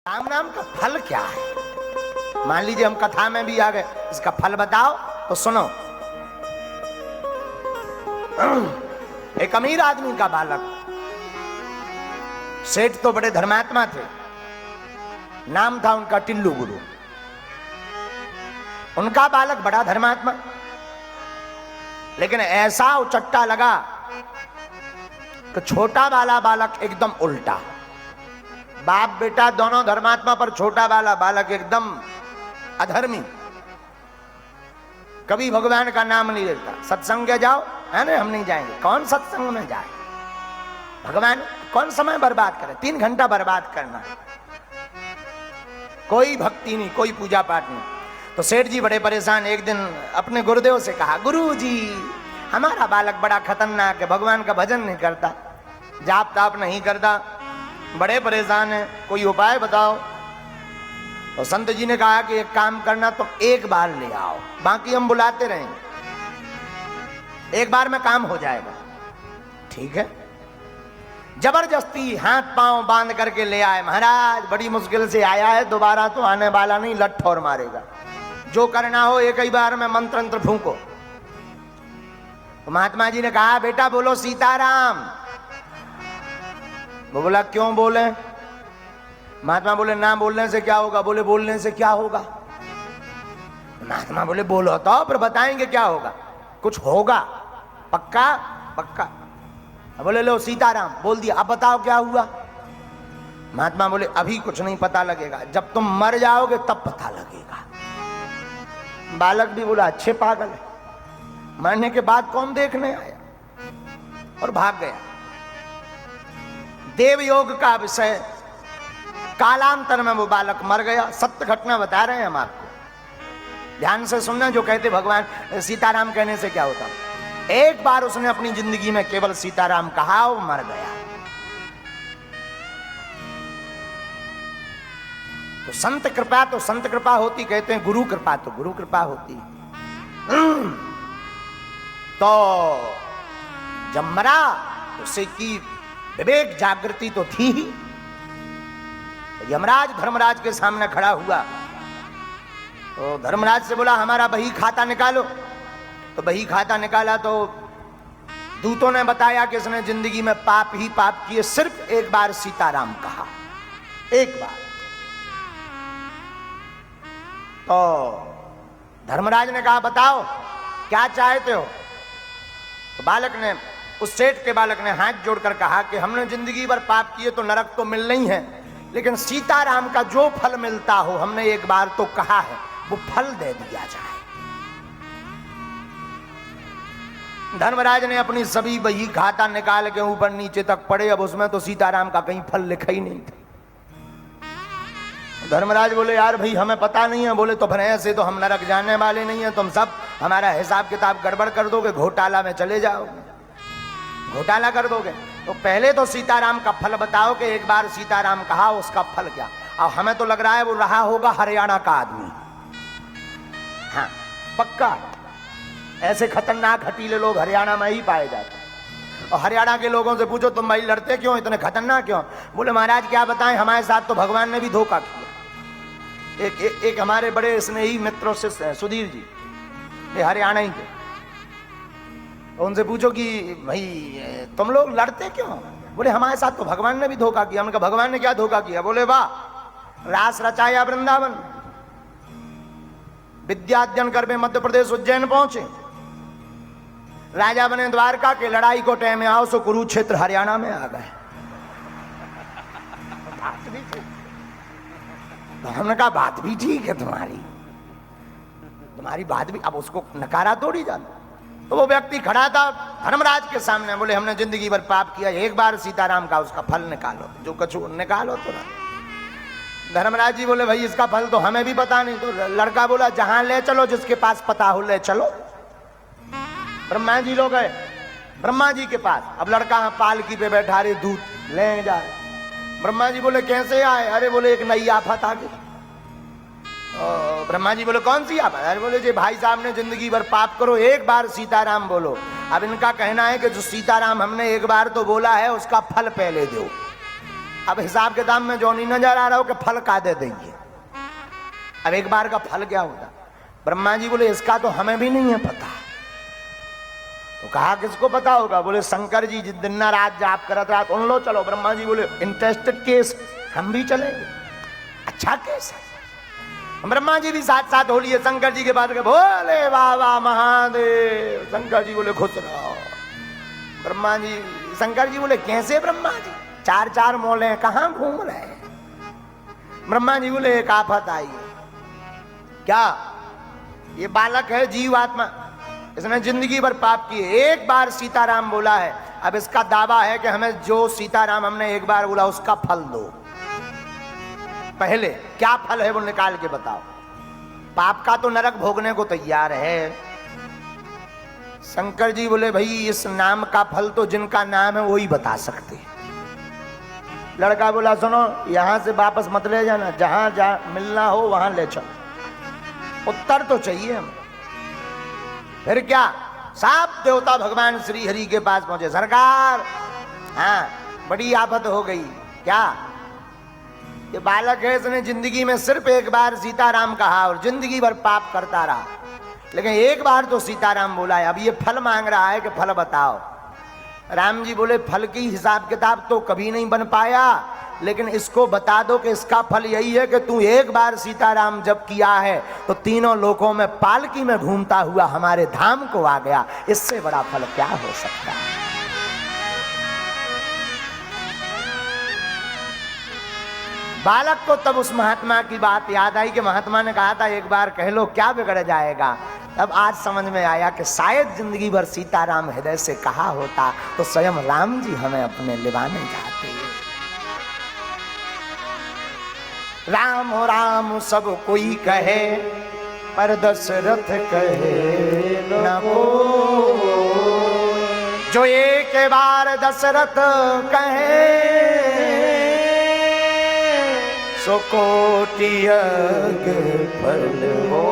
राम नाम का फल क्या है? मान लीजिए हम कथा में भी आ गए, इसका फल बताओ तो सुनो। एक अमीर आदमी का बालक, सेठ तो बड़े धर्मात्मा थे, नाम था उनका टिल्लू गुरु। उनका बालक बड़ा धर्मात्मा, लेकिन ऐसा उचट्टा लगा कि छोटा वाला बालक एकदम उल्टा। बाप बेटा दोनों धर्मात्मा, पर छोटा वाला बालक एकदम अधर्मी, कभी भगवान का नाम नहीं लेता। सत्संग के जाओ, है ना, हम नहीं जाएंगे। कौन सत्संग में जाए? भगवान कौन समय बर्बाद करे? 3 घंटा बर्बाद करना है। कोई भक्ति नहीं, कोई पूजा पाठ नहीं। तो सेठ जी बड़े परेशान, एक दिन अपने गुरुदेव से कहा, गुरु जी हमारा बालक बड़ा खतरनाक है, भगवान का भजन नहीं करता, जाप ताप नहीं करता, बड़े परेशान है, कोई उपाय बताओ। तो संत जी ने कहा कि एक काम करना, तुम एक बार ले आओ, बाकी हम बुलाते रहेंगे, एक बार में काम हो जाएगा। ठीक है। जबरदस्ती हाथ पांव बांध करके ले आए। महाराज बड़ी मुश्किल से आया है, दोबारा तो आने वाला नहीं, लठ और मारेगा। जो करना हो एक ही बार में मंत्र अंत्र फूंको। तो महात्मा जी ने कहा, बेटा बोलो सीताराम। वो बोला, क्यों बोले? महात्मा बोले, ना बोलने से क्या होगा? बोले, बोलने से क्या होगा? महात्मा बोले, बोलो तो फिर बताएंगे क्या होगा। कुछ होगा पक्का? पक्का। बोले, लो सीताराम बोल दिया, अब बताओ क्या हुआ? महात्मा बोले, अभी कुछ नहीं पता लगेगा, जब तुम मर जाओगे तब पता लगेगा। बालक भी बोला, अच्छे पागल है, मरने के बाद कौन देखने आया, और भाग गया। देव योग का विषय, कालांतर में वो बालक मर गया। सत्य घटना बता रहे हैं हम आपको, ध्यान से सुनना। जो कहते भगवान सीताराम कहने से क्या होता, एक बार उसने अपनी जिंदगी में केवल सीताराम कहा, वो मर गया। तो संत कृपा तो संत कृपा होती, कहते हैं गुरु कृपा तो गुरु कृपा होती। तो जब मरा तो उसे की विवेक जागृति तो थी ही। यमराज धर्मराज के सामने खड़ा हुआ, तो धर्मराज से बोला, हमारा बही खाता निकालो। तो बही खाता निकाला तो दूतों ने बताया कि इसने जिंदगी में पाप ही पाप किए, सिर्फ एक बार सीताराम कहा, एक बार। तो धर्मराज ने कहा, बताओ क्या चाहते हो? तो बालक ने, उस सेठ के बालक ने हाथ जोड़कर कहा कि हमने जिंदगी भर पाप किए तो नरक तो मिल नहीं है, लेकिन सीताराम का जो फल मिलता हो, हमने एक बार तो कहा है, वो फल दे दिया जाए। धर्मराज ने अपनी सभी बही खाता निकाल के ऊपर नीचे तक पड़े, अब उसमें तो सीताराम का कहीं फल लिखा ही नहीं था। धर्मराज बोले, यार भाई हमें पता नहीं है। बोले, तो फिर ऐसे तो हम नरक जाने वाले नहीं है, तुम सब हमारा हिसाब किताब गड़बड़ कर दोगे, घोटाला में चले जाओगे, घोटाला कर दोगे। तो पहले तो सीताराम का फल बताओ कि एक बार सीताराम कहा, उसका फल क्या? और हमें तो लग रहा है वो रहा होगा हरियाणा का आदमी। हाँ पक्का, ऐसे खतरनाक हटीले लोग हरियाणा में ही पाए जाते। और हरियाणा के लोगों से पूछो, तुम भाई लड़ते क्यों, इतने खतरनाक क्यों? बोले, महाराज क्या बताएं, हमारे साथ तो भगवान ने भी धोखा किया। एक हमारे बड़े स्नेही मित्रों से, सुधीर जी, ये हरियाणा ही के, उनसे पूछो कि भाई तुम लोग लड़ते क्यों? बोले, हमारे साथ तो भगवान ने भी धोखा किया। हमने कहा, भगवान ने क्या धोखा किया? बोले, वाह, रास रचाया वृंदावन, विद्या अध्ययन करके मध्य प्रदेश उज्जैन पहुंचे, राजा बने द्वारका के, लड़ाई को टाइम में आओ सो कुरुक्षेत्र हरियाणा में आ गए। बात भी ठीक। तो हमने कहा, बात भी ठीक है तुम्हारी बात भी, अब उसको नकारा थोड़ी जाता। तो वो व्यक्ति खड़ा था धर्मराज के सामने, बोले, हमने जिंदगी भर पाप किया, एक बार सीताराम का उसका फल निकालो, जो कछु निकालो तो ना। धर्मराज जी बोले, भाई इसका फल तो हमें भी पता नहीं। तो लड़का बोला, जहां ले चलो, जिसके पास पता हो ले चलो। ब्रह्मा जी लोग गए ब्रह्मा जी के पास। अब लड़का पालकी पे बैठा रहे, दूध ले जा रहे। ब्रह्मा जी बोले, कैसे आए? अरे बोले, एक नई आफत आ गई। ब्रह्मा जी बोले, कौन सी आफत? अरे बोले, जी भाई साहब ने जिंदगी भर पाप करो, एक बार सीताराम बोलो। अब इनका कहना है कि जो सीताराम हमने एक बार तो बोला है, उसका फल पहले दो। अब हिसाब किताब में जो नहीं नजर आ रहा हो कि फल का दे देंगे। अब एक बार का फल क्या होता? ब्रह्मा जी बोले इसका तो हमें भी नहीं है पता। तो कहा किसको पता होगा? बोले शंकर जी जिस दिन रात जाप करत रात उन लो चलो। ब्रह्मा जी बोले इंटरेस्टेड केस, हम भी चलेंगे, अच्छा केस है। ब्रह्मा जी भी साथ साथ हो लिए शंकर जी के पास गए, भोले बाबा महादेव। शंकर जी बोले खुश रहो। ब्रह्मा जी, शंकर जी बोले कैसे ब्रह्मा जी? चार चार मोले कहां घूम रहे हैं? ब्रह्मा जी बोले एक आफत आई। क्या? ये बालक है जीव आत्मा, इसने जिंदगी भर पाप किए, एक बार सीताराम बोला है। अब इसका दावा है कि हमें जो सीताराम हमने एक बार बोला उसका फल दो। पहले क्या फल है वो निकाल के बताओ। पाप का तो नरक भोगने को तैयार है। शंकर जी बोले भाई इस नाम का फल तो जिनका नाम है वो ही बता सकते हैं। लड़का बोला सुनो यहां से वापस मत ले जाना, जहां जा मिलना हो वहां ले चलो, उत्तर तो चाहिए हमें। फिर क्या? साफ देवता भगवान श्री हरि के पास पहुंचे। सरकार, हाँ बड़ी आफत हो गई। क्या? ये बालक है, इसने जिंदगी में सिर्फ एक बार सीताराम कहा और जिंदगी भर पाप करता रहा, लेकिन एक बार तो सीताराम बोला है। अब ये फल मांग रहा है कि फल बताओ। राम जी बोले फल की हिसाब किताब तो कभी नहीं बन पाया, लेकिन इसको बता दो कि इसका फल यही है कि तू एक बार सीताराम जब किया है तो तीनों लोकों में पालकी में घूमता हुआ हमारे धाम को आ गया। इससे बड़ा फल क्या हो सकता है? बालक को तब उस महात्मा की बात याद आई कि महात्मा ने कहा था एक बार कह लो क्या बिगड़ जाएगा। तब आज समझ में आया कि शायद जिंदगी भर सीताराम हृदय से कहा होता तो स्वयं राम जी हमें अपने लिवाने जाते। राम राम सब कोई कहे पर दशरथ कहे न को। जो एक बार दशरथ कहे सो कोटि यज्ञ फल हो।